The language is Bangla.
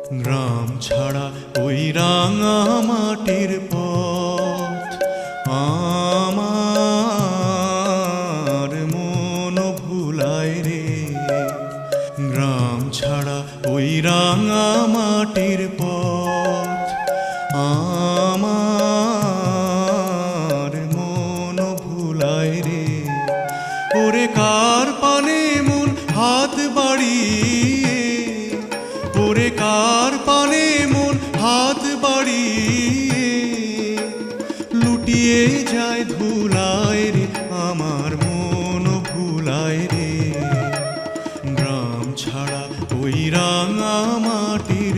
গ্রাম ছাড়া ওই রাঙা মাটির পথ আমার মন ভুলায় রে। গ্রাম ছাড়া ওই রাঙা মাটির পথ আমার মন ভুলায় রে। ওরে কার পানে মন হাত বাড়িয়ে, ওরে কার পানে মন হাত বাড়িয়ে লুটিয়ে যায় ধুলায় রে, আমার মন ভুলায় রে। গ্রাম ছাড়া ওই রাঙা মাটির